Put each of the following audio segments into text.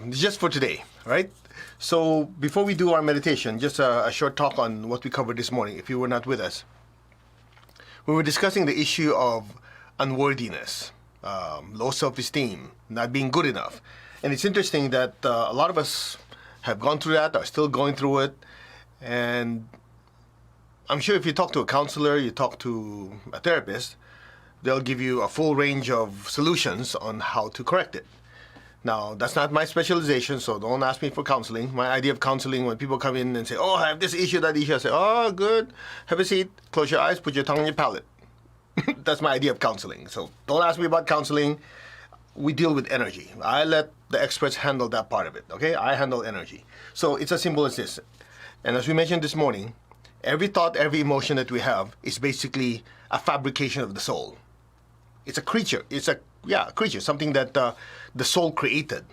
just for today, right? So before we do our meditation, just a short talk on what we covered this morning, if you were not with us. We were discussing the issue of unworthiness, low self-esteem, not being good enough. And it's interesting that a lot of us have gone through that, are still going through it. And I'm sure if you talk to a counselor, you talk to a therapist, they'll give you a full range of solutions on how to correct it. Now, that's not my specialization, so don't ask me for counseling. My idea of counseling, when people come in and say, oh, I have this issue, that issue, I say, oh, good, have a seat, close your eyes, put your tongue on your palate. That's my idea of counseling. So don't ask me about counseling. We deal with energy. I let the experts handle that part of it, okay? I handle energy. So it's as simple as this. And as we mentioned this morning, every thought, every emotion that we have is basically a fabrication of the soul. It's a creature. It's a creature, something that the soul created.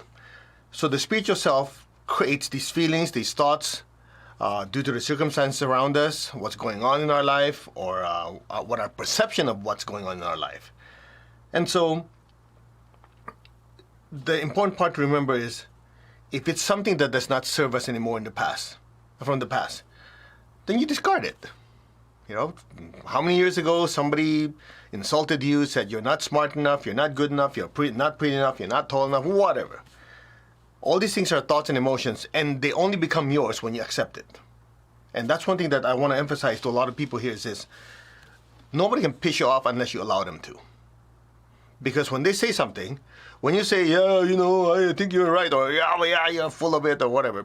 So the spiritual self creates these feelings, these thoughts, due to the circumstances around us, what's going on in our life, or what our perception of what's going on in our life. And so the important part to remember is, if it's something that does not serve us anymore from the past, then you discard it. You know, how many years ago somebody insulted you, said you're not smart enough, you're not good enough, you're not pretty enough, you're not tall enough, whatever. All these things are thoughts and emotions, and they only become yours when you accept it. And that's one thing that I want to emphasize to a lot of people here is this: nobody can piss you off unless you allow them to. Because when they say something, when you say, yeah, you know, I think you're right, or yeah, you're full of it, or whatever,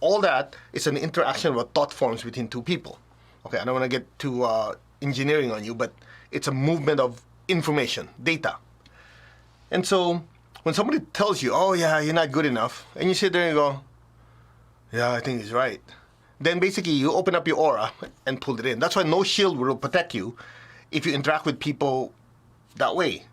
all that is an interaction of thought forms between two people. Okay, I don't want to get too engineering on you, but it's a movement of information, data. And so when somebody tells you, oh yeah, you're not good enough, and you sit there and go, yeah, I think he's right, then basically you open up your aura and pull it in. That's why no shield will protect you if you interact with people that way.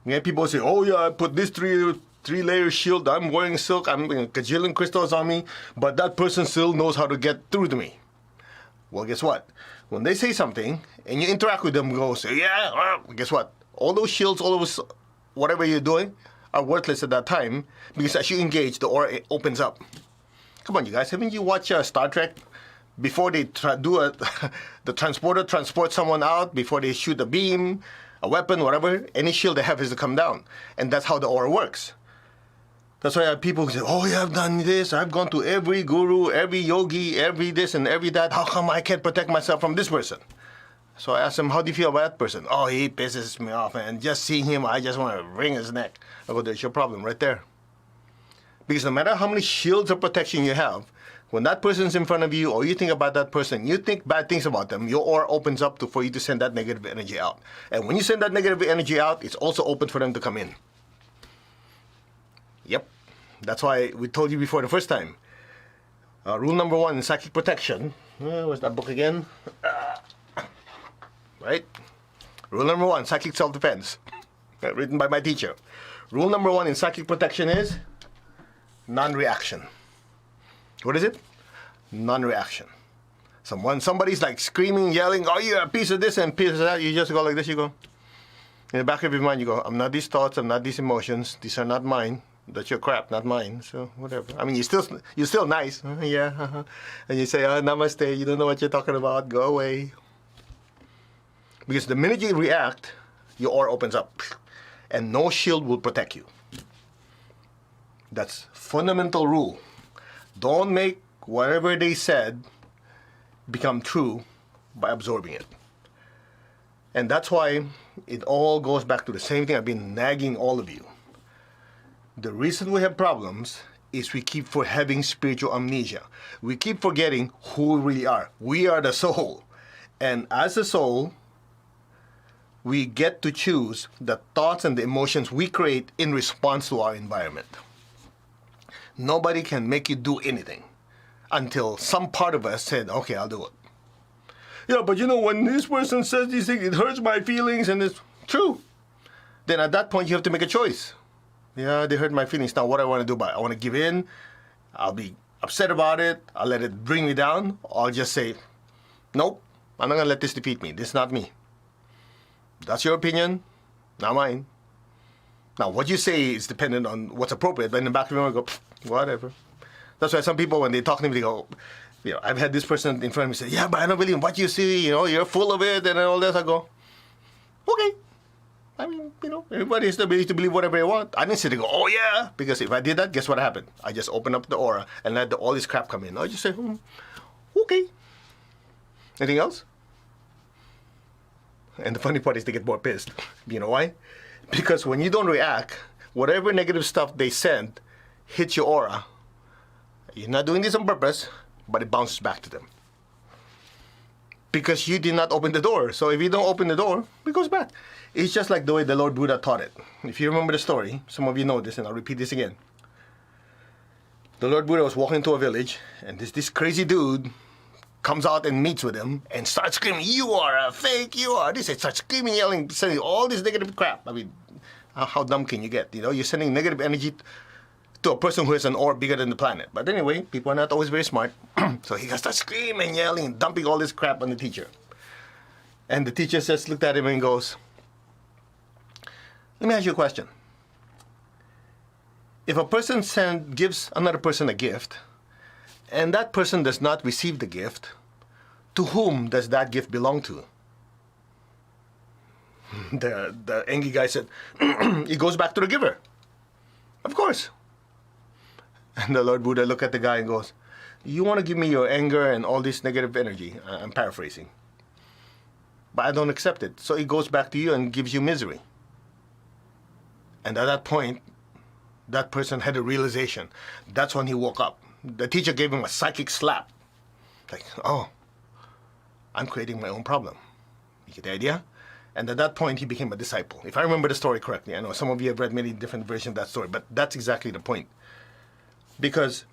Yeah, people say, oh yeah, I put this three-layer shield, I'm wearing silk, I'm a gajillion crystals on me, but that person still knows how to get through to me. Well, guess what? When they say something and you interact with them, go say, yeah, well, guess what? All those shields, all those whatever you're doing are worthless at that time, because as you engage, the aura opens up. Come on, you guys, haven't you watched Star Trek? Before they the transporter transports someone out, before they shoot a beam, a weapon, whatever, any shield they have is to come down. And that's how the aura works. That's why I have people who say, oh yeah, I've done this, I've gone to every guru, every yogi, every this and every that, how come I can't protect myself from this person? So I ask them, how do you feel about that person? Oh, he pisses me off, and just seeing him, I just want to wring his neck. I go, there's your problem right there. Because no matter how many shields of protection you have, when that person's in front of you, or you think about that person, you think bad things about them, your aura opens up for you to send that negative energy out. And when you send that negative energy out, it's also open for them to come in. Yep. That's why we told you before the first time. Rule number 1 in psychic protection. Where's that book again? Right? Rule number 1, psychic self-defense. Written by my teacher. Rule number 1 in psychic protection is non-reaction. What is it? Non-reaction. Somebody's like screaming, yelling, oh, you're a piece of this and piece of that. You just go like this, you go. In the back of your mind, you go, I'm not these thoughts, I'm not these emotions. These are not mine. That's your crap, not mine. So whatever. I mean, you're still nice. Yeah. And you say, oh, namaste. You don't know what you're talking about. Go away. Because the minute you react, your aura opens up, and no shield will protect you. That's fundamental rule. Don't make whatever they said become true by absorbing it. And that's why it all goes back to the same thing I've been nagging all of you. The reason we have problems is we keep having spiritual amnesia. We keep forgetting who we really are. We are the soul. And as a soul, we get to choose the thoughts and the emotions we create in response to our environment. Nobody can make you do anything until some part of us said, okay, I'll do it. Yeah, but you know, when this person says these things, it hurts my feelings, and it's true. Then at that point, you have to make a choice. Yeah, they hurt my feelings. Now, what do I want to do about it? I want to give in. I'll be upset about it. I'll let it bring me down. Or I'll just say, nope, I'm not going to let this defeat me. This is not me. That's your opinion, not mine. Now, what you say is dependent on what's appropriate, but in the back of your mind, go, whatever. That's why some people, when they talk to me, they go, I've had this person in front of me say, yeah, but I don't believe in what you see, you're full of it, and all this. I go, okay. I mean, everybody has the ability to believe whatever they want. I didn't sit there and go, oh yeah, because if I did that, guess what happened? I just opened up the aura and let all this crap come in. I just say, okay. Anything else? And the funny part is they get more pissed. You know why? Because when you don't react, whatever negative stuff they send hits your aura. You're not doing this on purpose, but it bounces back to them. Because you did not open the door. So if you don't open the door, it goes back. It's just like the way the Lord Buddha taught it. If you remember the story, some of you know this, and I'll repeat this again. The Lord Buddha was walking to a village, and this crazy dude comes out and meets with him and starts screaming, you are a fake, you are this. It starts screaming, yelling, sending all this negative crap. I mean, how dumb can you get? You're sending negative energy to a person who has an orb bigger than the planet. But anyway, people are not always very smart. So he starts screaming, yelling, dumping all this crap on the teacher. And the teacher just looked at him and goes, let me ask you a question. If a person gives another person a gift, and that person does not receive the gift, to whom does that gift belong to? The angry guy said, it goes back to the giver. Of course. And the Lord Buddha looked at the guy and goes, you want to give me your anger and all this negative energy. I'm paraphrasing. But I don't accept it. So it goes back to you and gives you misery. And at that point, that person had a realization. That's when he woke up. The teacher gave him a psychic slap. Like, oh, I'm creating my own problem. You get the idea? And at that point, he became a disciple. If I remember the story correctly, I know some of you have read many different versions of that story, but that's exactly the point. Because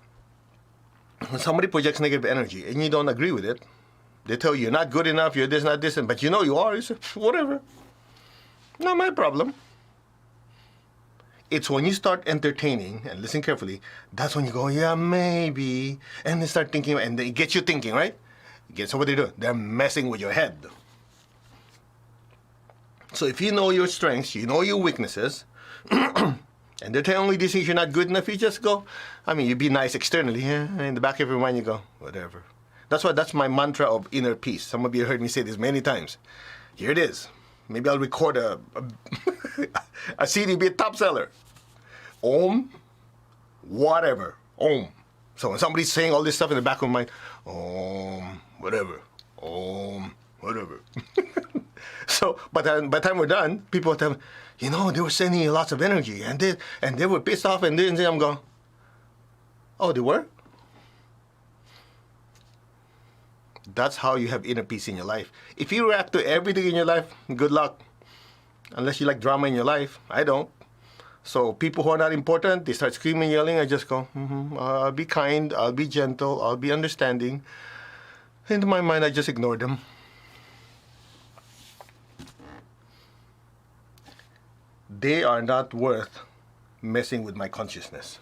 when somebody projects negative energy and you don't agree with it, they tell you you're not good enough, you're this, not this, but you know you are. You say, whatever. Not my problem. It's when you start entertaining, and listen carefully, that's when you go, yeah, maybe, and they start thinking, and it gets you thinking, right? Guess what they do? They're messing with your head. So if you know your strengths, you know your weaknesses, and they're telling you these things you're not good enough, you just go, you be nice externally, yeah, in the back of your mind you go, whatever. That's my mantra of inner peace. Some of you heard me say this many times. Here it is. Maybe I'll record a CD, be a top seller. Om, whatever. Om. So when somebody's saying all this stuff in the back of my mind, Om, whatever. Om, whatever. So by the time we're done, people will tell me, they were sending you lots of energy, and they were pissed off, and then I'm going, oh, they were? That's how you have inner peace in your life. If you react to everything in your life, good luck. Unless you like drama in your life. I don't. So people who are not important, they start screaming, yelling. I just go, I'll be kind, I'll be gentle, I'll be understanding. In my mind, I just ignore them. They are not worth messing with my consciousness.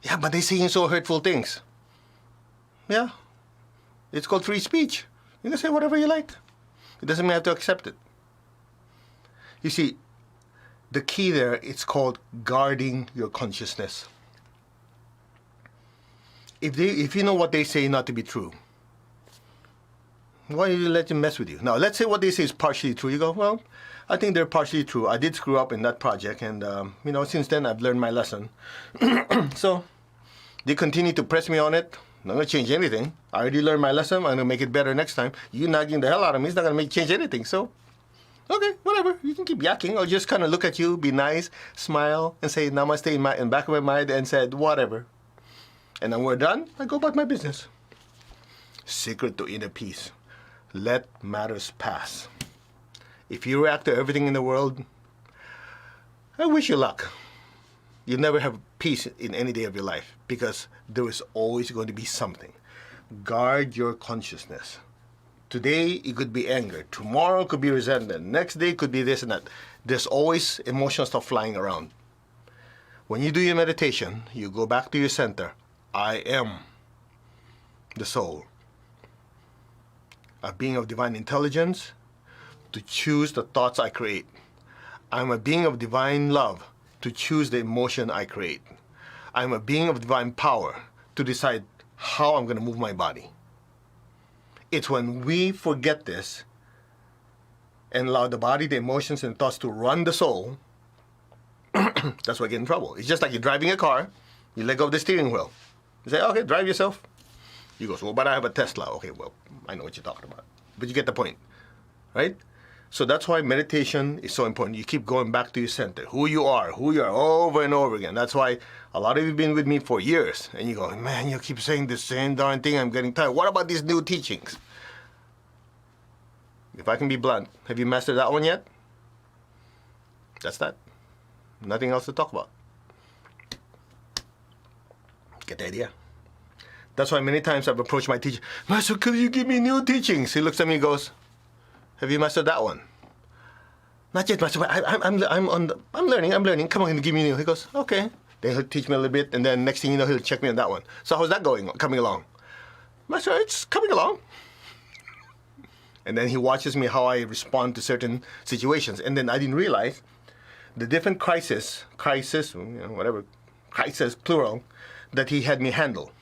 Yeah, but they saying so hurtful things. Yeah, it's called free speech. You can say whatever you like. It doesn't mean you have to accept it. You see, the key there, it's called guarding your consciousness. If you know what they say not to be true, why do you let them mess with you? Now, let's say what they say is partially true. You go, well, I think they're partially true. I did screw up in that project, and since then I've learned my lesson. So they continue to press me on it. I'm not going to change anything. I already learned my lesson. I'm going to make it better next time. You nagging the hell out of me is not going to change anything. So, okay, whatever. You can keep yakking. I'll just kind of look at you, be nice, smile, and say namaste in the back of my mind, and said whatever. And then we're done. I go about my business. Secret to inner peace. Let matters pass. If you react to everything in the world, I wish you luck. You'll never have peace in any day of your life because there is always going to be something. Guard your consciousness. Today, it could be anger. Tomorrow, it could be resentment. Next day, it could be this and that. There's always emotional stuff flying around. When you do your meditation, you go back to your center. I am the soul. A being of divine intelligence, to choose the thoughts I create. I'm a being of divine love to choose the emotion I create. I'm a being of divine power to decide how I'm going to move my body. It's when we forget this and allow the body, the emotions, and thoughts to run the soul, that's why I get in trouble. It's just like you're driving a car, you let go of the steering wheel. You say, okay, drive yourself. You go, well, but I have a Tesla. Okay, well, I know what you're talking about. But you get the point, right? So that's why meditation is so important. You keep going back to your center, who you are, over and over again. That's why a lot of you have been with me for years. And you go, man, you keep saying the same darn thing. I'm getting tired. What about these new teachings? If I can be blunt, have you mastered that one yet? That's that. Nothing else to talk about. Get the idea? That's why many times I've approached my teacher, Master, could you give me new teachings? He looks at me and goes, have you mastered that one? Not yet, Master, but I'm learning. Come on, give me new. He goes, okay. Then he'll teach me a little bit, and then next thing you know, he'll check me on that one. So how's that coming along? Master, it's coming along. And then he watches me how I respond to certain situations. And then I didn't realize the different crisis, plural, that he had me handle.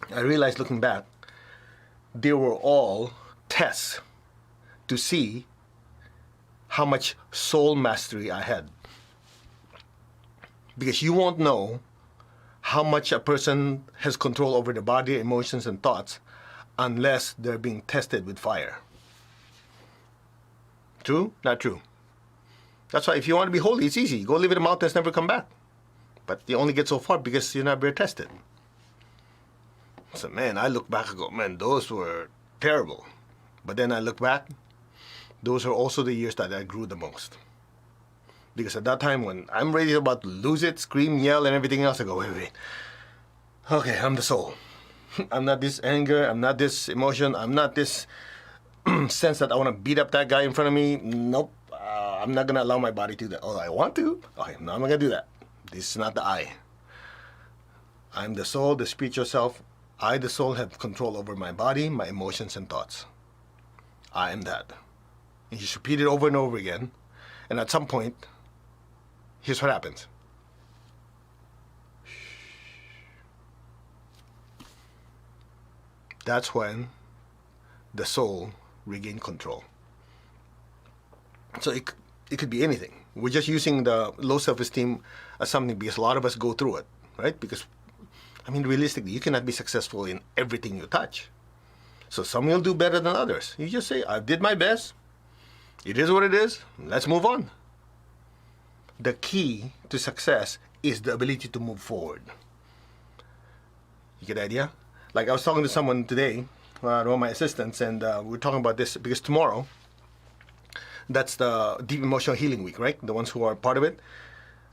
I realized looking back, they were all tests to see how much soul mastery I had. Because you won't know how much a person has control over their body, emotions, and thoughts unless they're being tested with fire. True? Not true. That's why if you want to be holy, it's easy. Go live in the mountains, never come back. But you only get so far because you're not very tested. So man, I look back and go, man, those were terrible. But then I look back, those are also the years that I grew the most. Because at that time when I'm ready to about to lose it, scream, yell, and everything else, I go, wait. Okay, I'm the soul. I'm not this anger, I'm not this emotion, I'm not this sense that I want to beat up that guy in front of me. Nope, I'm not going to allow my body to do that. Oh, I want to? Okay, no, I'm not going to do that. This is not the I. I'm the soul, the spiritual self. I, the soul, have control over my body, my emotions, and thoughts. I am that. And you just repeat it over and over again. And at some point, here's what happens. That's when the soul regains control. So it could be anything. We're just using the low self-esteem as something because a lot of us go through it, right? Because, I mean, realistically, you cannot be successful in everything you touch. So some will do better than others. You just say, I did my best. It is what it is. Let's move on. The key to success is the ability to move forward. You get the idea? Like I was talking to someone today, one of my assistants, and we're talking about this because tomorrow, that's the Deep Emotional Healing Week, right? The ones who are part of it.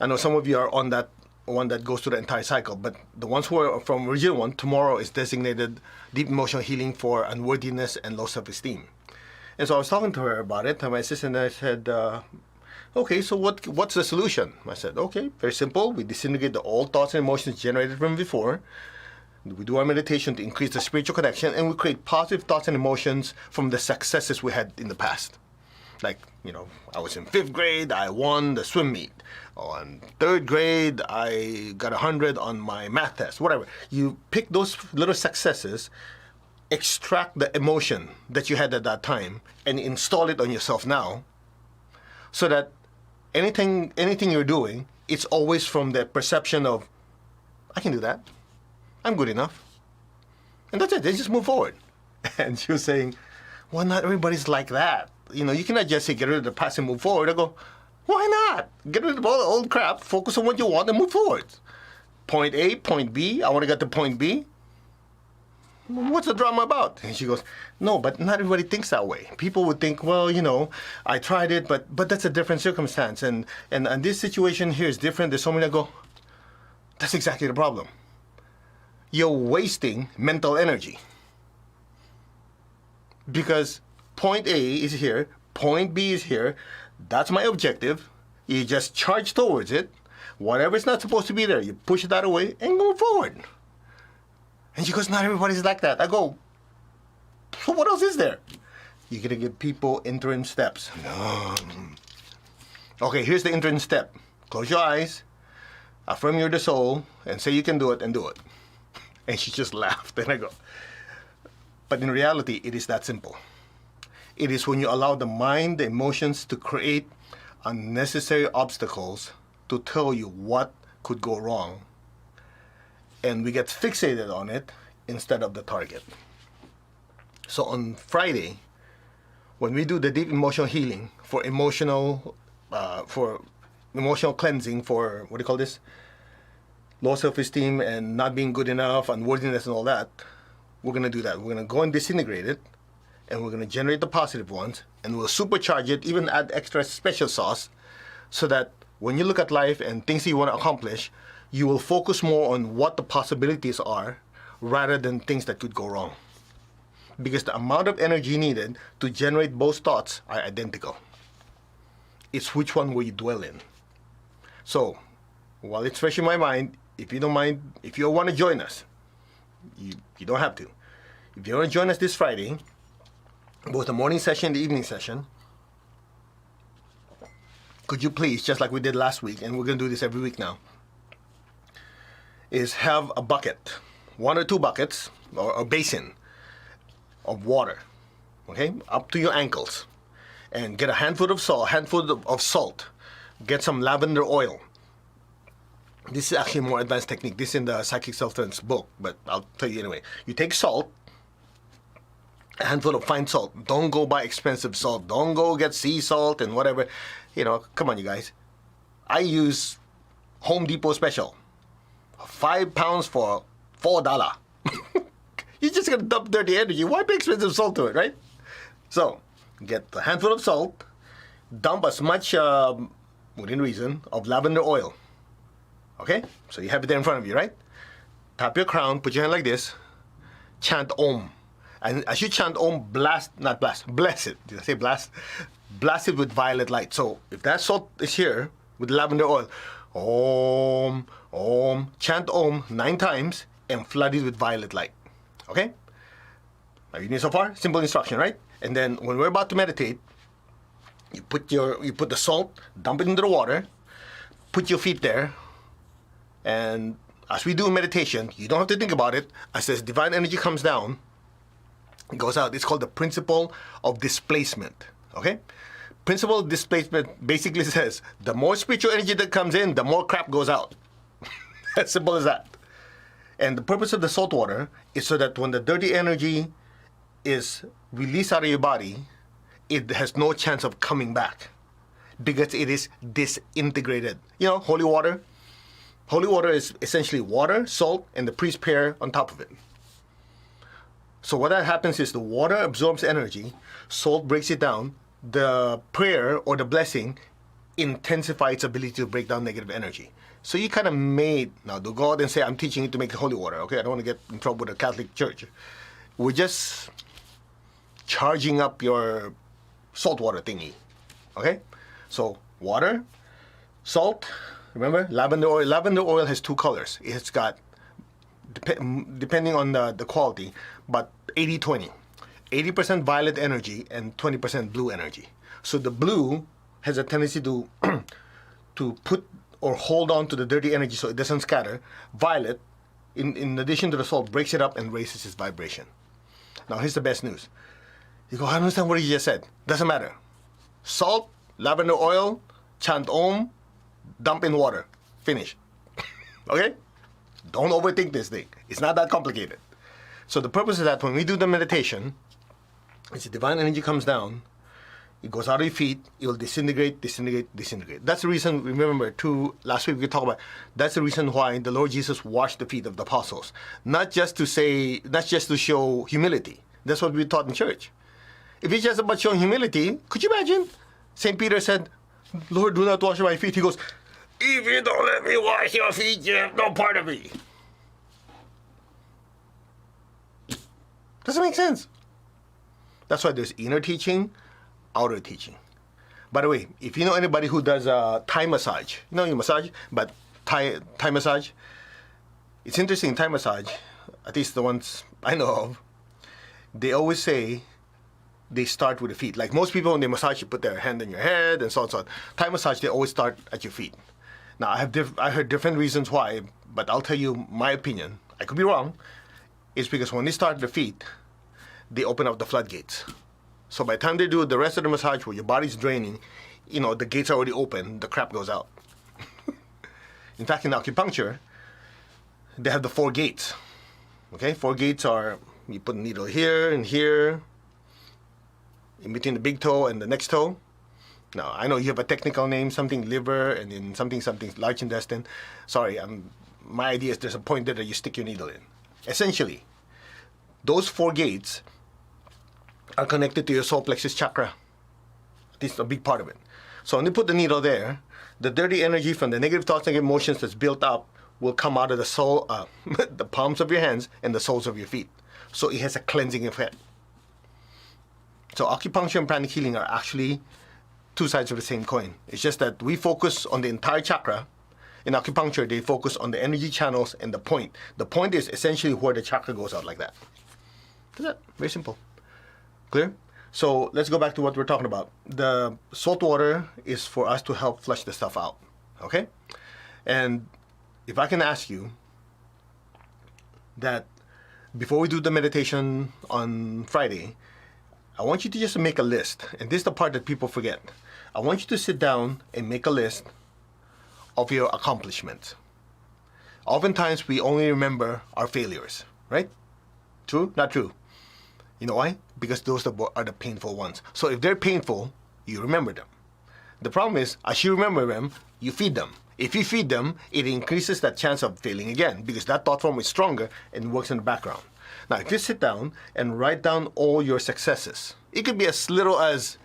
I know some of you are on that one that goes through the entire cycle, but the ones who are from original one, tomorrow is designated Deep Emotional Healing for Unworthiness and Low Self-Esteem. And so I was talking to her about it, and my assistant, I said, okay, so what's the solution? I said, okay, very simple. We disintegrate the old thoughts and emotions generated from before. We do our meditation to increase the spiritual connection, and we create positive thoughts and emotions from the successes we had in the past. Like, I was in 5th grade, I won the swim meet. On 3rd grade, I got 100 on my math test, whatever. You pick those little successes, extract the emotion that you had at that time, and install it on yourself now, so that anything you're doing, it's always from the perception of, I can do that. I'm good enough. And that's it. They just move forward. And she was saying, well, not everybody's like that. You cannot just say, get rid of the past and move forward. I go, why not? Get rid of all the old crap, focus on what you want, and move forward. Point A, point B, I want to get to point B. What's the drama about? And she goes, no, but not everybody thinks that way. People would think, well, I tried it, but that's a different circumstance. And this situation here is different. There's so many that go, that's exactly the problem. You're wasting mental energy. Because point A is here, point B is here. That's my objective. You just charge towards it. Whatever's not supposed to be there, you push it out of the way and go forward. And she goes, not everybody's like that. I go, so what else is there? You're going to give people interim steps. Okay, here's the interim step. Close your eyes, affirm you're the soul, and say you can do it, and do it. And she just laughed, and I go, but in reality, it is that simple. It is when you allow the mind, the emotions to create unnecessary obstacles to tell you what could go wrong. And we get fixated on it instead of the target. So on Friday, when we do the deep emotional healing for emotional cleansing, for, what do you call this? Low self-esteem and not being good enough, unworthiness and all that, we're going to do that. We're going to go and disintegrate it, and we're going to generate the positive ones, and we'll supercharge it, even add extra special sauce, so that when you look at life and things that you want to accomplish, you will focus more on what the possibilities are rather than things that could go wrong. Because the amount of energy needed to generate both thoughts are identical. It's which one will you dwell in. So, while it's fresh in my mind, if you don't mind, if you want to join us, you don't have to. If you want to join us this Friday, both the morning session and the evening session, could you please, just like we did last week, and we're going to do this every week now, is have a bucket, 1 or 2 buckets, or a basin of water, okay, up to your ankles, and get a handful of salt, get some lavender oil. This is actually a more advanced technique. This is in the Psychic Self-Defense book, but I'll tell you anyway. You take salt, a handful of fine salt. Don't go buy expensive salt. Don't go get sea salt and whatever. You know, come on, you guys. I use Home Depot special. 5 pounds for $4. You're just going to dump dirty energy. Why pay expensive salt to it, right? So, get a handful of salt, dump as much, within reason, of lavender oil. Okay? So you have it there in front of you, right? Tap your crown, put your hand like this, chant Om. And as you chant Om, bless it. Did I say blast? Blast it with violet light. So if that salt is here with lavender oil, Om, Om, chant Om 9 times and flood it with violet light. Okay? Are you doing so far? Simple instruction, right? And then when we're about to meditate, you put the salt, dump it into the water, put your feet there, and as we do meditation, you don't have to think about it. As this divine energy comes down, it goes out. It's called the principle of displacement. Okay? Principle of displacement basically says the more spiritual energy that comes in, the more crap goes out. As simple as that. And the purpose of the salt water is so that when the dirty energy is released out of your body, it has no chance of coming back because it is disintegrated. You know, holy water. Holy water is essentially water, salt, and the priest prayer on top of it. So what that happens is the water absorbs energy, salt breaks it down, the prayer or the blessing intensifies its ability to break down negative energy. So you kind of made, now don't go out and say, I'm teaching you to make holy water, okay? I don't want to get in trouble with the Catholic Church. We're just charging up your salt water thingy, okay? So water, salt, remember, lavender oil. Lavender oil has 2 colors. It's got, depending on the quality, but 80-20. 80% violet energy and 20% blue energy. So the blue has a tendency to put or hold on to the dirty energy so it doesn't scatter. Violet, in addition to the salt, breaks it up and raises its vibration. Now here's the best news. You go, I don't understand what you just said. Doesn't matter. Salt, lavender oil, chant Om, dump in water. Finish. Okay? Don't overthink this thing. It's not that complicated. So the purpose is that when we do the meditation, as the divine energy comes down, it goes out of your feet, it will disintegrate. That's the reason, remember, last week we talked about, that's the reason why the Lord Jesus washed the feet of the apostles. Not just to show humility. That's what we taught in church. If it's just about showing humility, could you imagine? St. Peter said, Lord, do not wash my feet. He goes, if you don't let me wash your feet, you have no part of me. Doesn't make sense. That's why there's inner teaching, outer teaching. By the way, if you know anybody who does Thai massage, you know you massage, but Thai massage, it's interesting, Thai massage, at least the ones I know of, they always say, they start with the feet. Like most people, when they massage, you put their hand on your head and so on and so on. Thai massage, they always start at your feet. Now, I heard different reasons why, but I'll tell you my opinion. I could be wrong. It's because when they start at the feet, they open up the floodgates. So by the time they do the rest of the massage where your body's draining, the gates are already open, the crap goes out. In fact, in acupuncture, they have the 4 gates. Okay, 4 gates are, you put a needle here and here, in between the big toe and the next toe. Now, I know you have a technical name, something liver, and then something large intestine. Sorry, my idea is there's a point there that you stick your needle in. Essentially, those 4 gates are connected to your solar plexus chakra. This is a big part of it. So when you put the needle there, the dirty energy from the negative thoughts and emotions that's built up will come out of the sole, the palms of your hands and the soles of your feet. So it has a cleansing effect. So acupuncture and pranic healing are actually 2 sides of the same coin. It's just that we focus on the entire chakra. In acupuncture, they focus on the energy channels and the point. The point is essentially where the chakra goes out like that. That's it. Very simple. Clear? So let's go back to what we're talking about. The salt water is for us to help flush the stuff out. Okay? And if I can ask you that before we do the meditation on Friday, I want you to just make a list. And this is the part that people forget. I want you to sit down and make a list of your accomplishments. Oftentimes, we only remember our failures, right? True? Not true. You know why? Because those are the painful ones. So if they're painful, you remember them. The problem is, as you remember them, you feed them. If you feed them, it increases that chance of failing again because that thought form is stronger and works in the background. Now, if you sit down and write down all your successes, it could be as little as,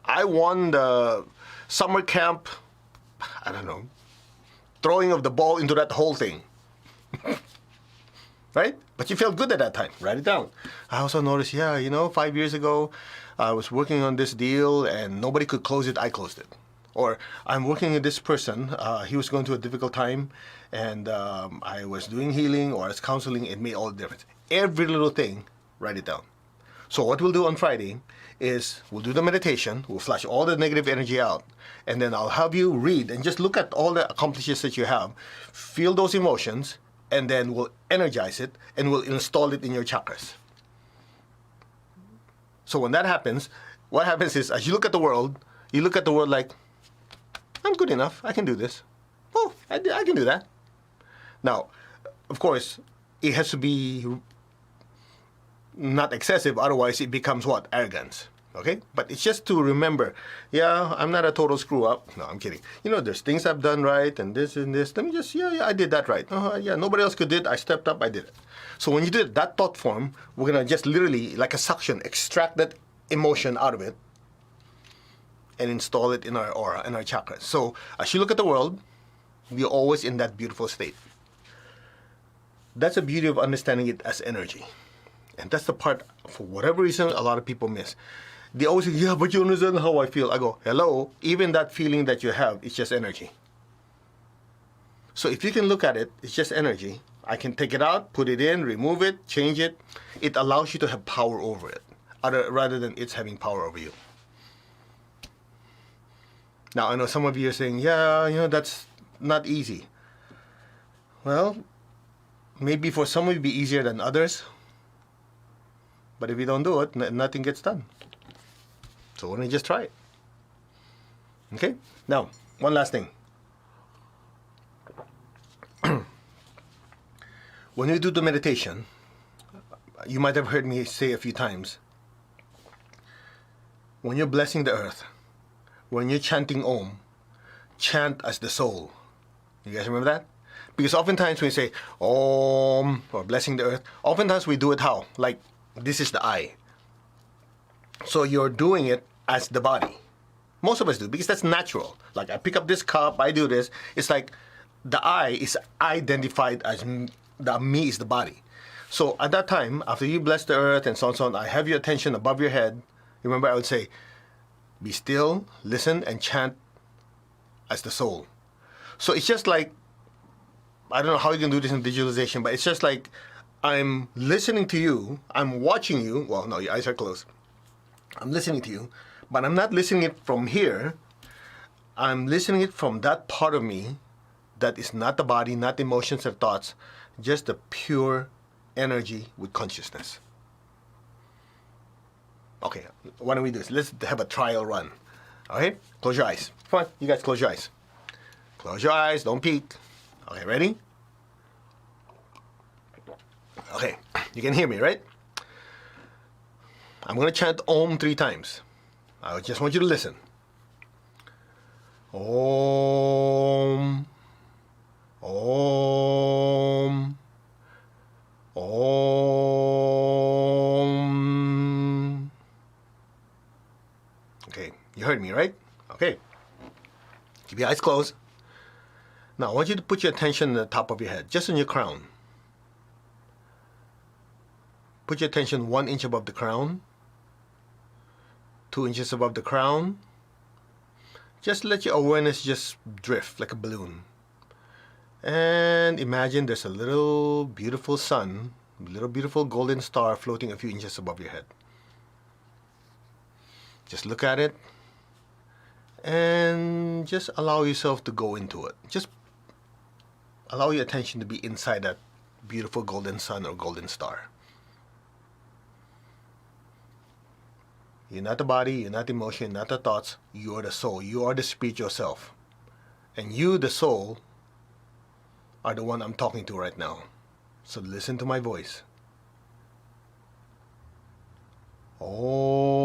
I won the summer camp, I don't know, throwing of the ball into that whole thing. Right? But you felt good at that time. Write it down. I also noticed, 5 years ago, I was working on this deal and nobody could close it. I closed it. Or I'm working with this person. He was going through a difficult time and I was doing healing or I was counseling. It made all the difference. Every little thing, write it down. So what we'll do on Friday is we'll do the meditation. We'll flush all the negative energy out. And then I'll have you read and just look at all the accomplishments that you have. Feel those emotions. And then we'll energize it and we'll install it in your chakras. So when that happens, what happens is as you look at the world, you look at the world like, I'm good enough. I can do this. Oh, I can do that. Now, of course, it has to be not excessive. Otherwise, it becomes what? Arrogance. Okay? But it's just to remember, I'm not a total screw up. No, I'm kidding. There's things I've done right and this and this. Let me just, I did that right. Nobody else could do it. I stepped up, I did it. So when you do that thought form, we're going to just literally, like a suction, extract that emotion out of it and install it in our aura, in our chakras. So as you look at the world, we're always in that beautiful state. That's the beauty of understanding it as energy. And that's the part, for whatever reason, a lot of people miss. They always say, but you understand how I feel. I go, hello, even that feeling that you have is just energy. So if you can look at it, it's just energy. I can take it out, put it in, remove it, change it. It allows you to have power over it, rather than it's having power over you. Now, I know some of you are saying, that's not easy. Well, maybe for some it will be easier than others. But if you don't do it, nothing gets done. So why don't you just try it? Okay? Now, one last thing. When you do the meditation, you might have heard me say a few times, when you're blessing the earth, when you're chanting Om, chant as the soul. You guys remember that? Because oftentimes when you say Om or blessing the earth, oftentimes we do it how? Like, this is the I. So you're doing it as the body. Most of us do, because that's natural. Like, I pick up this cup, I do this. It's like the I is identified as the me is the body. So at that time, after you bless the earth and so on, so on, I have your attention above your head. Remember, I would say, be still, listen, and chant as the soul. So it's just like, I don't know how you can do this in visualization, but it's just like I'm listening to you, I'm watching you. Well, no, your eyes are closed. I'm listening to you, but I'm not listening it from here. I'm listening it from that part of me that is not the body, not emotions or thoughts, just the pure energy with consciousness. Okay, why don't we do this? Let's have a trial run. Okay, close your eyes. Come on, you guys close your eyes. Close your eyes, don't peek. Okay, ready? Okay, you can hear me, right? I'm going to chant Om 3 times. I just want you to listen. Om. Om. Om. Okay, you heard me, right? Okay. Keep your eyes closed. Now, I want you to put your attention on the top of your head, just on your crown. Put your attention 1 inch above the crown, 2 inches above the crown. Just let your awareness just drift like a balloon. And imagine there's a little beautiful sun, a little beautiful golden star floating a few inches above your head. Just look at it and just allow yourself to go into it. Just allow your attention to be inside that beautiful golden sun or golden star. You're not the body, you're not the emotion, you're not the thoughts. You are the soul. You are the spiritual self. And you, the soul, are the one I'm talking to right now. So listen to my voice. Om.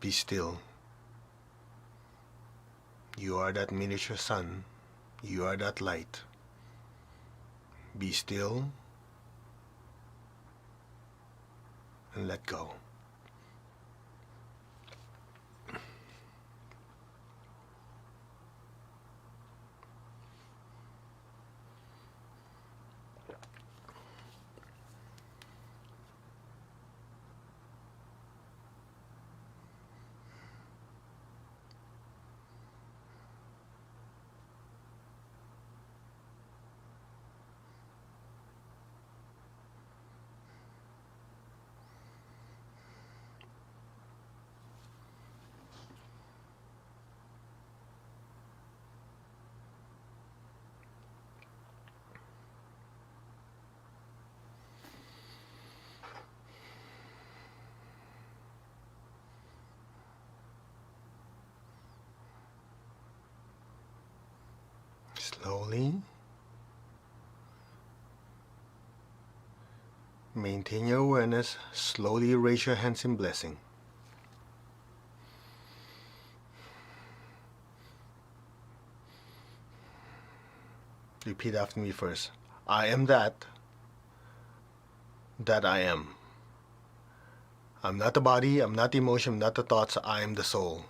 Be still. You are that miniature sun. You are that light. Be still and let go. Slowly maintain your awareness. Slowly raise your hands in blessing. Repeat after me first. I am that I am. I'm not the body, I'm not the emotion, I'm not the thoughts, I am the soul.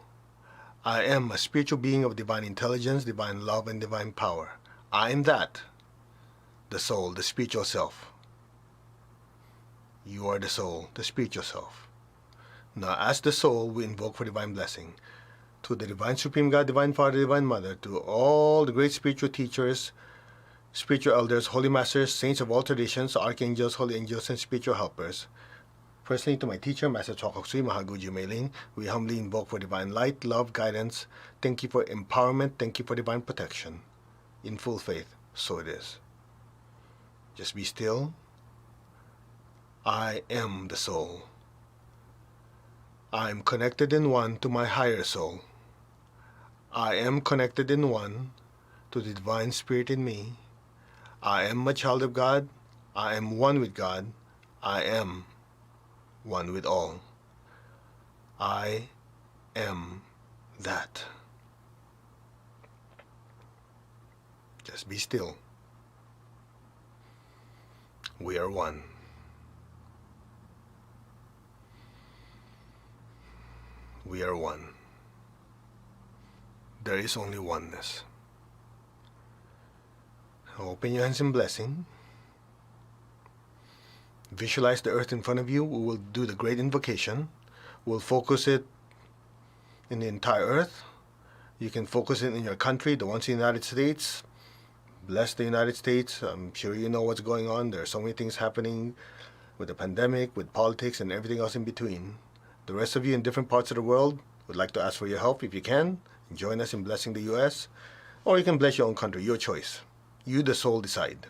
I am a spiritual being of divine intelligence, divine love, and divine power. I am that, the soul, the spiritual self. You are the soul, the spiritual self. Now, as the soul, we invoke for divine blessing. To the divine supreme God, divine Father, divine Mother, to all the great spiritual teachers, spiritual elders, holy masters, saints of all traditions, archangels, holy angels, and spiritual helpers. Personally, to my teacher, Master Choka Sui Mahaguju Meiling, we humbly invoke for divine light, love, guidance. Thank you for empowerment. Thank you for divine protection. In full faith, so it is. Just be still. I am the soul. I am connected in one to my higher soul. I am connected in one to the divine spirit in me. I am a child of God. I am one with God. I am one with all. I am that. Just be still. We are one. We are one. There is only oneness. Open your hands in blessing. Visualize the earth in front of you. We will do the great invocation. We'll focus it in the entire earth. You can focus it in your country, the ones in the United States. Bless the United States. I'm sure you know what's going on. There are so many things happening with the pandemic, with politics, and everything else in between. The rest of you in different parts of the world would like to ask for your help if you can. Join us in blessing the U.S. Or you can bless your own country, your choice. You, the soul, decide.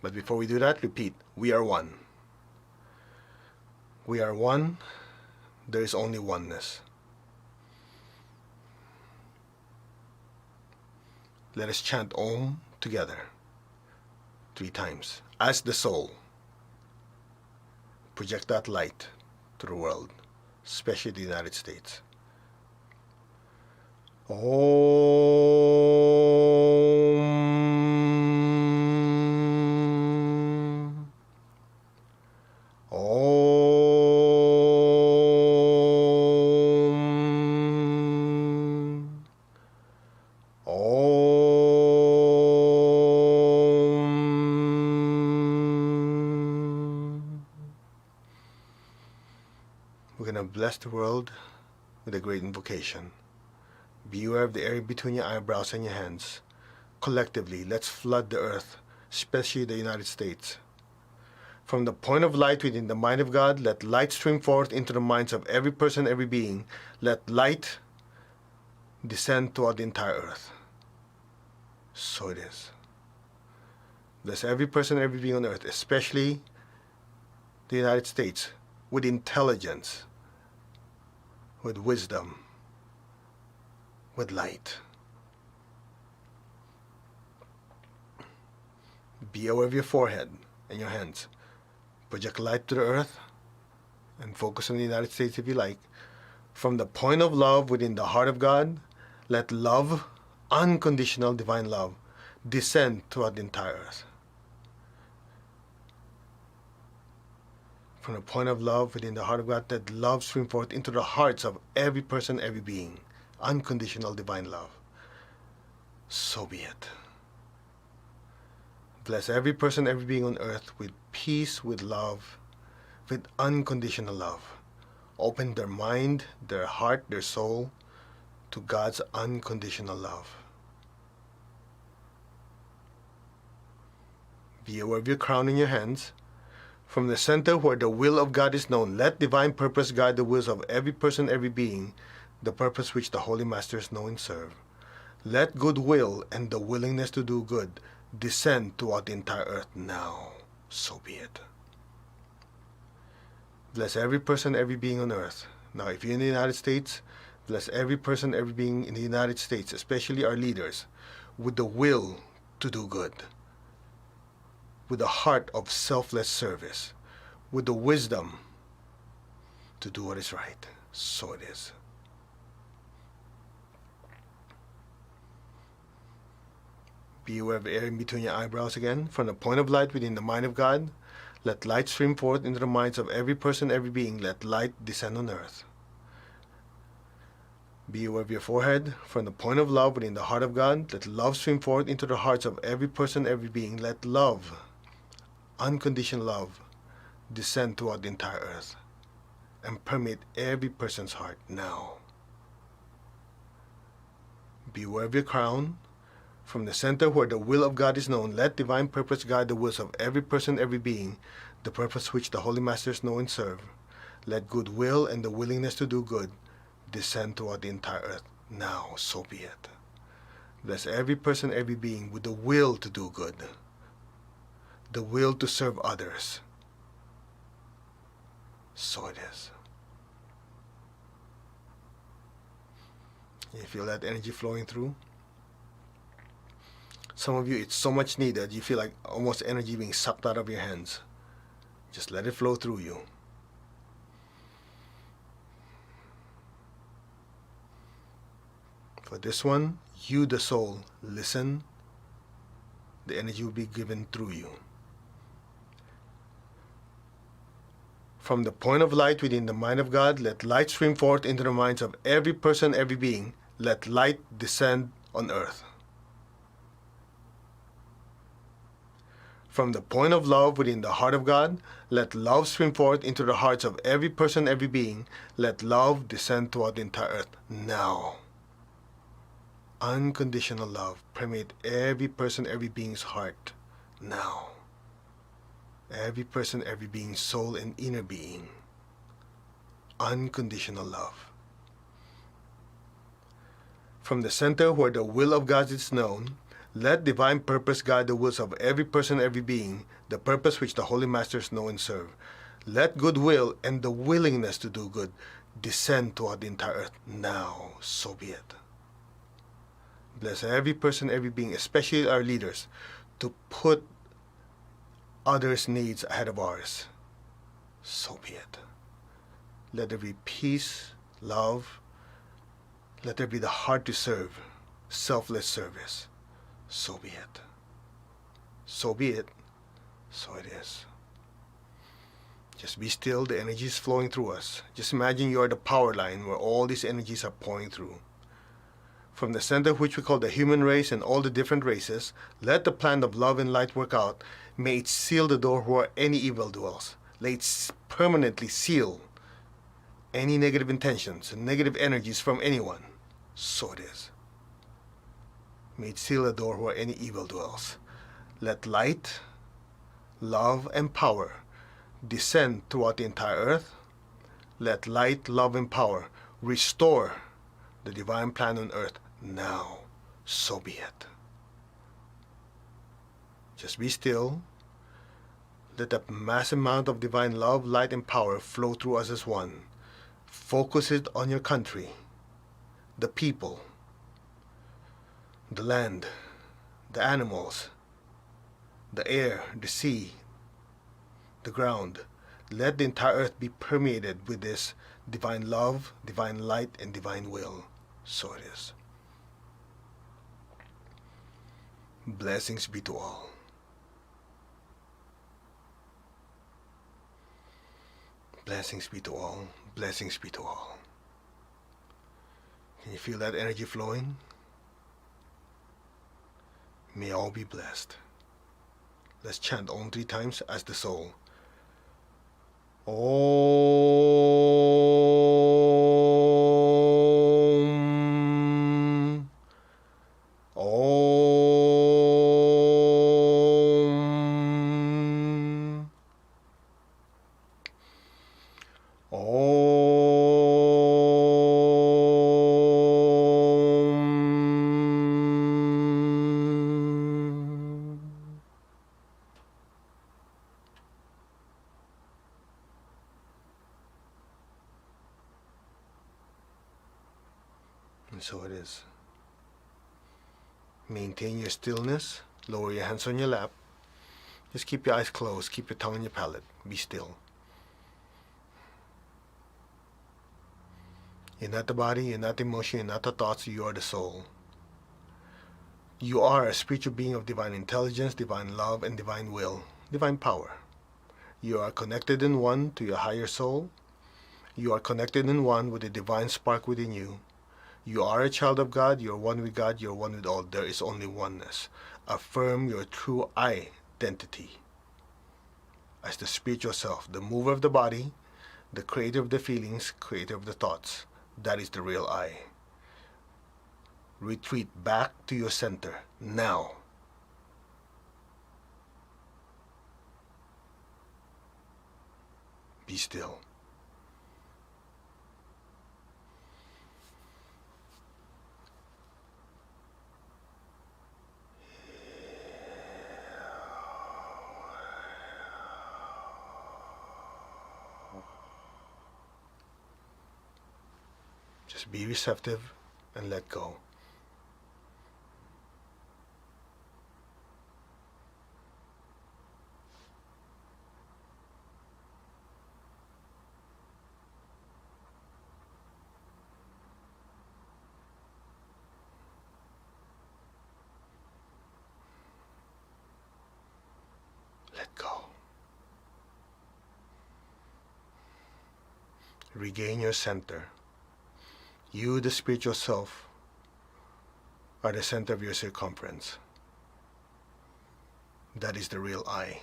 But before we do that, repeat, we are one. We are one. There is only oneness. Let us chant Om together 3 times. As the soul, project that light to the world, especially the United States. Om. Om. Om. We're going to bless the world with a great invocation. Be aware of the area between your eyebrows and your hands. Collectively, let's flood the earth, especially the United States. From the point of light within the mind of God, let light stream forth into the minds of every person, every being. Let light descend throughout the entire earth. So it is. Bless every person, every being on earth, especially the United States, with intelligence, with wisdom, with light. Be aware of your forehead and your hands. Project light to the earth and focus on the United States if you like. From the point of love within the heart of God, let love, unconditional divine love, descend throughout the entire earth. From the point of love within the heart of God, let love stream forth into the hearts of every person, every being. Unconditional divine love. So be it. Bless every person, every being on earth with peace, with love, with unconditional love. Open their mind, their heart, their soul to God's unconditional love. Be aware of your crown in your hands. From the center where the will of God is known, let divine purpose guide the wills of every person, every being, the purpose which the Holy Masters know and serve. Let goodwill and the willingness to do good descend throughout the entire earth now. So be it. Bless every person, every being on earth. Now, if you're in the United States, bless every person, every being in the United States, especially our leaders, with the will to do good, with a heart of selfless service, with the wisdom to do what is right. So it is. Be aware of the area in between your eyebrows again. From the point of light within the mind of God, let light stream forth into the minds of every person, every being. Let light descend on earth. Be aware of your forehead. From the point of love within the heart of God, let love stream forth into the hearts of every person, every being. Let love, unconditional love, descend throughout the entire earth and permeate every person's heart now. Be aware of your crown. From the center where the will of God is known, let divine purpose guide the wills of every person, every being, the purpose which the Holy Masters know and serve. Let goodwill and the willingness to do good descend throughout the entire earth. Now, so be it. Bless every person, every being with the will to do good, the will to serve others. So it is. You feel that energy flowing through? Some of you, it's so much needed, you feel like almost energy being sucked out of your hands. Just let it flow through you. For this one, You, the soul, listen. The energy will be given through you. From the point of light within the mind of God, let light stream forth into the minds of every person, every being. Let light descend on earth. From the point of love within the heart of God, let love stream forth into the hearts of every person, every being. Let love descend throughout the entire earth now. Unconditional love permeate every person, every being's heart now. Every person, every being's soul and inner being. Unconditional love. From the center where the will of God is known, let divine purpose guide the wills of every person, every being, the purpose which the Holy Masters know and serve. Let goodwill and the willingness to do good descend throughout the entire earth now. So be it. Bless every person, every being, especially our leaders, to put others' needs ahead of ours. So be it. Let there be peace, love. Let there be the heart to serve, selfless service. So be it. So be it. So it is. Just be still. The energy is flowing through us. Just imagine you are the power line where all these energies are pouring through. From the center, which we call the human race and all the different races, let the plan of love and light work out. May it seal the door where any evil dwells. Let it permanently seal any negative intentions and negative energies from anyone. So it is. May it seal the door where any evil dwells. Let light, love, and power descend throughout the entire earth. Let light, love, and power restore the divine plan on earth now. So be it. Just be still. Let the mass amount of divine love, light, and power flow through us as one. Focus it on your country, the people, the land, the animals, the air, the sea, the ground. Let the entire earth be permeated with this divine love, divine light, and divine will. So it is. Blessings be to all. Blessings be to all. Blessings be to all. Can you feel that energy flowing? May all be blessed. Let's chant Om 3 times as the soul. Om. Om. Om. And so it is. Maintain your stillness. Lower your hands on your lap. Just keep your eyes closed. Keep your tongue on your palate. Be still. You're not the body. You're not the emotion. You're not the thoughts. You are the soul. You are a spiritual being of divine intelligence, divine love, and divine will. Divine power. You are connected in one to your higher soul. You are connected in one with the divine spark within you. You are a child of God. You are one with God. You are one with all. There is only oneness. Affirm your true identity as the spiritual self, the mover of the body, the creator of the feelings, creator of the thoughts. That is the real I. Retreat back to your center now. Be still. Just be receptive and let go. Regain your center. You, the spiritual self, are the center of your circumference. That is the real I.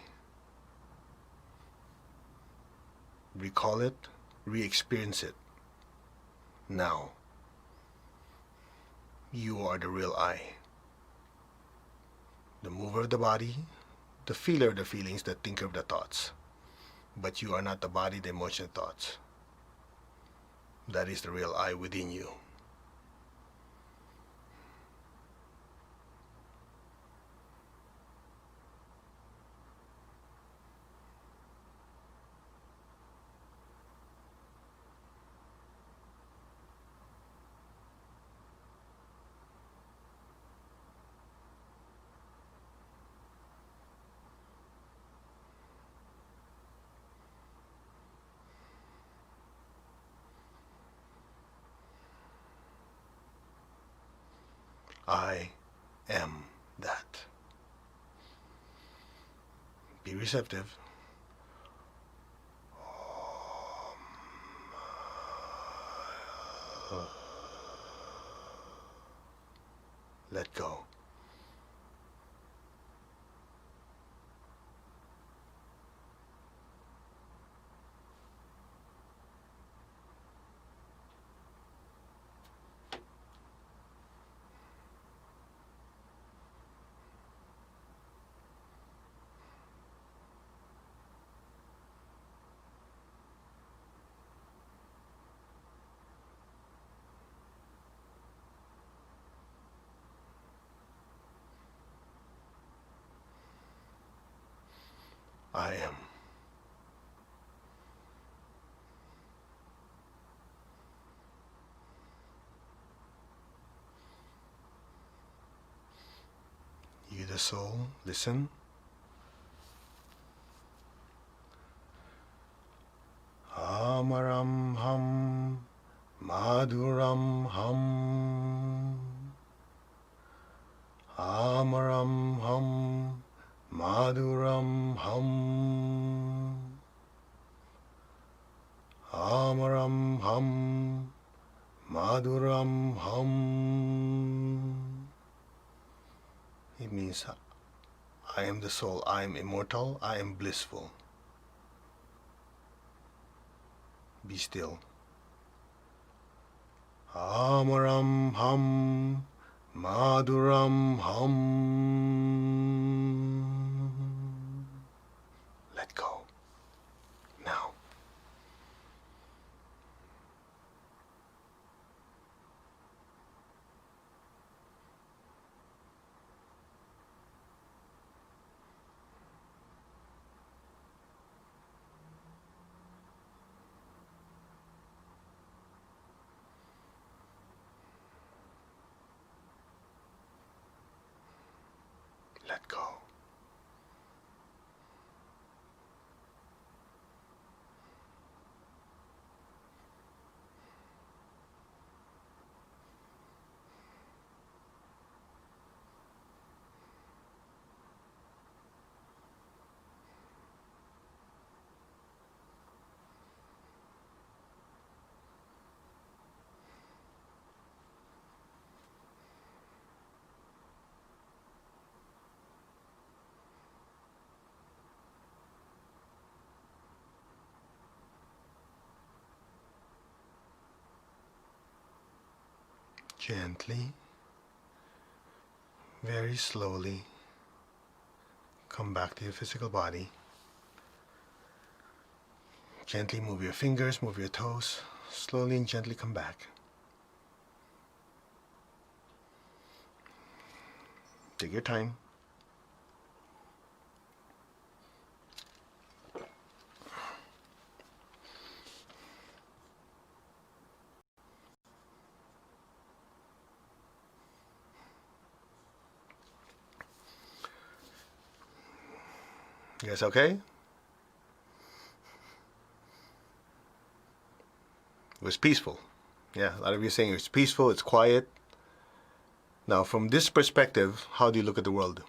Recall it, re-experience it. Now, you are the real I. The mover of the body, the feeler of the feelings, the thinker of the thoughts. But you are not the body, the emotion, thoughts. That is the real I within you. I am that. Be receptive. Let go. I am. You, the soul, listen. Amaram ham, madhuram ham. Amaram ham, madhuram ham. Amaram ham, madhuram ham. It means I am the soul, I am immortal, I am blissful. Be still. Amaram ham, madhuram ham. Let go. Now. Let go. Gently, very slowly, come back to your physical body. Gently move your fingers, move your toes. Slowly and gently come back. Take your time. You guys okay? It was peaceful. Yeah, a lot of you are saying it's peaceful, it's quiet. Now, from this perspective, how do you look at the world?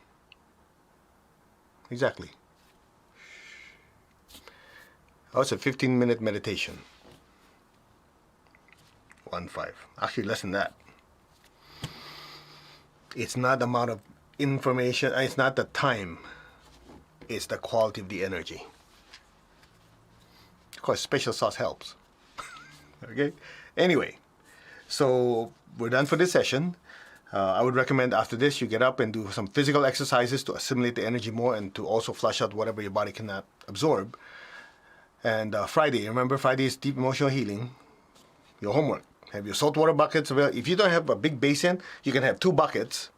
Exactly. Oh, it's a 15-minute meditation. 1.15. Actually, less than that. It's not the amount of information, it's not the time, it's the quality of the energy. Of course, special sauce helps. Okay? Anyway, so we're done for this session. I would recommend after this you get up and do some physical exercises to assimilate the energy more and to also flush out whatever your body cannot absorb. And Friday, remember Friday is deep emotional healing. Your homework. Have your saltwater buckets available. If you don't have a big basin, you can have 2 buckets.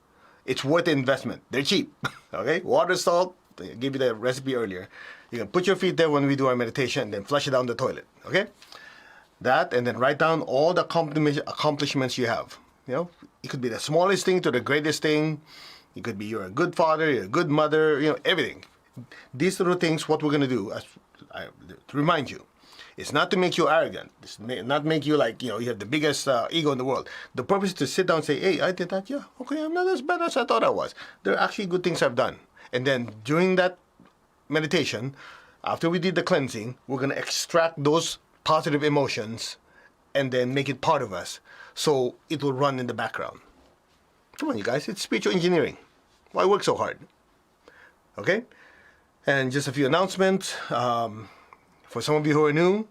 It's worth the investment. They're cheap. Okay? Water, salt. I gave you the recipe earlier. You can put your feet there when we do our meditation and then flush it down the toilet. Okay? That, and then write down all the accomplishments you have. You know, it could be the smallest thing to the greatest thing. It could be you're a good father, you're a good mother, you know, everything. These little things, what we're going to do, to remind you, it's not to make you arrogant. It's not make you like, you know, you have the biggest ego in the world. The purpose is to sit down and say, hey, I did that. Yeah, okay, I'm not as bad as I thought I was. There are actually good things I've done. And then during that meditation, after we did the cleansing, we're going to extract those positive emotions and then make it part of us. So it will run in the background. Come on, you guys. It's spiritual engineering. Why work so hard? Okay? And just a few announcements. For some of you who are new,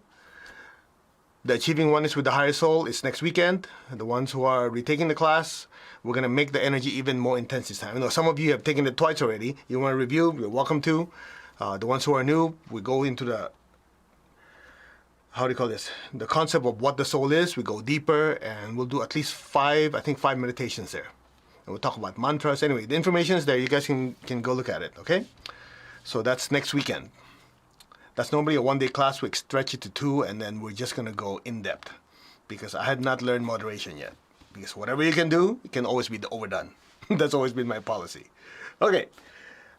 the Achieving Oneness with the Higher Soul is next weekend. The ones who are retaking the class, we're going to make the energy even more intense this time. I know some of you have taken it twice already. You want to review, you're welcome to. The ones who are new, we go into the, how do you call this? The concept of what the soul is. We go deeper and we'll do at least 5 meditations there. And we'll talk about mantras. Anyway, the information is there. You guys can go look at it, okay? So that's next weekend. That's normally a 1-day class. We stretch it to 2, and then we're just going to go in-depth. Because I had not learned moderation yet. Because whatever you can do, it can always be overdone. That's always been my policy. Okay.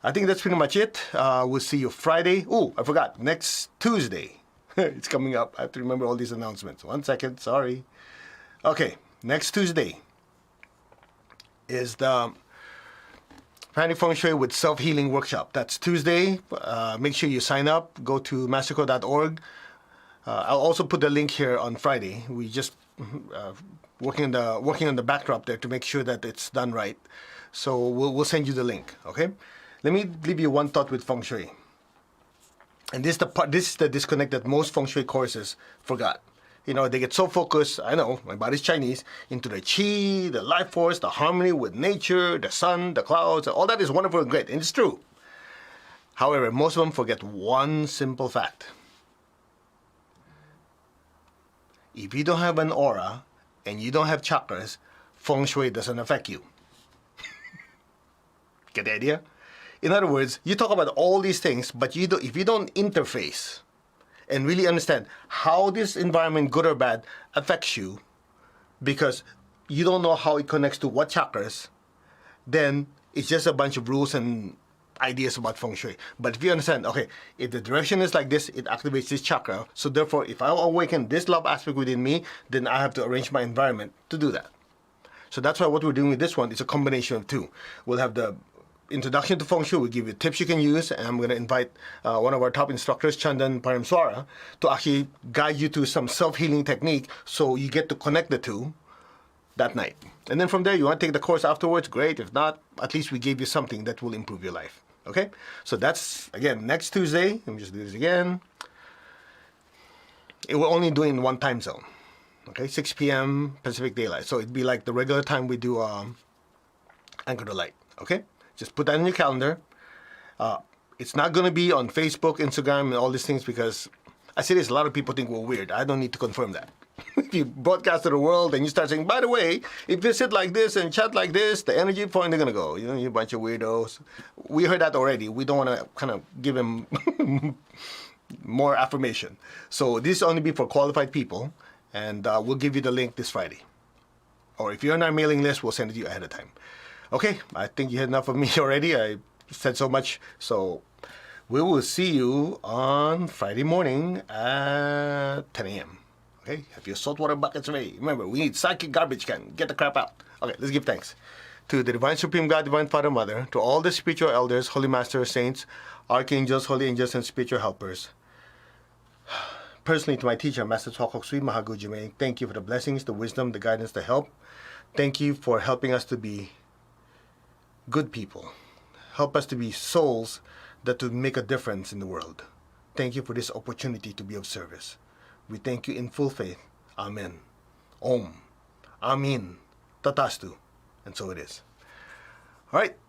I think that's pretty much it. We'll see you Friday. Oh, I forgot. Next Tuesday. It's coming up. I have to remember all these announcements. 1 second. Sorry. Okay. Next Tuesday is the Planning Feng Shui with Self-Healing Workshop. That's Tuesday. Make sure you sign up. Go to masterco.org. I'll also put the link here on Friday. We just working on the backdrop there to make sure that it's done right. So we'll send you the link. Okay. Let me leave you one thought with Feng Shui. And this is the disconnect that most Feng Shui courses forgot. You know, they get so focused, I know, my body's Chinese, into the chi, the life force, the harmony with nature, the sun, the clouds, all that is wonderful and great, and it's true. However, most of them forget one simple fact. If you don't have an aura and you don't have chakras, Feng Shui doesn't affect you. Get the idea? In other words, you talk about all these things, but if you don't interface and really understand how this environment, good or bad, affects you, because you don't know how it connects to what chakras, then it's just a bunch of rules and ideas about Feng Shui. But if you understand, okay, if the direction is like this, it activates this chakra. So therefore, if I awaken this love aspect within me, then I have to arrange my environment to do that. So that's why what we're doing with this one is a combination of 2. We'll have the introduction to Feng Shui. We'll give you tips you can use, and I'm going to invite one of our top instructors, Chanting, to actually guide you to some self-healing technique so you get to connect the 2 that night. And then from there, you want to take the course afterwards, great. If not, at least we gave you something that will improve your life. Okay? So that's, again, next Tuesday. Let me just do this again. It will only do in one time zone. Okay? 6 p.m. Pacific Daylight. So it'd be like the regular time we do Anchor the Light. Okay? Just put that in your calendar. It's not going to be on Facebook, Instagram, and all these things because I say this, a lot of people think we're weird. I don't need to confirm that. If you broadcast to the world and you start saying, by the way, if you sit like this and chat like this, the energy point they're going to go. You know, you bunch of weirdos. We heard that already. We don't want to kind of give them more affirmation. So this only be for qualified people, and we'll give you the link this Friday. Or if you're on our mailing list, we'll send it to you ahead of time. Okay, I think you had enough of me already. I said so much. So we will see you on Friday morning at 10 a.m. Okay, have your saltwater buckets ready. Remember, we need psychic garbage can. Get the crap out. Okay, let's give thanks to the Divine Supreme God, Divine Father, Mother, to all the spiritual elders, Holy Masters, Saints, Archangels, Holy Angels, and spiritual helpers. personally to my teacher, Master Tsokok Sui Mahagu Jime, thank you for the blessings, the wisdom, the guidance, the help. Thank you for helping us to be good people. Help us to be souls that will make a difference in the world. Thank you for this opportunity to be of service. We thank you in full faith. Amen. Om. Amin. Tatastu. And so it is. All right.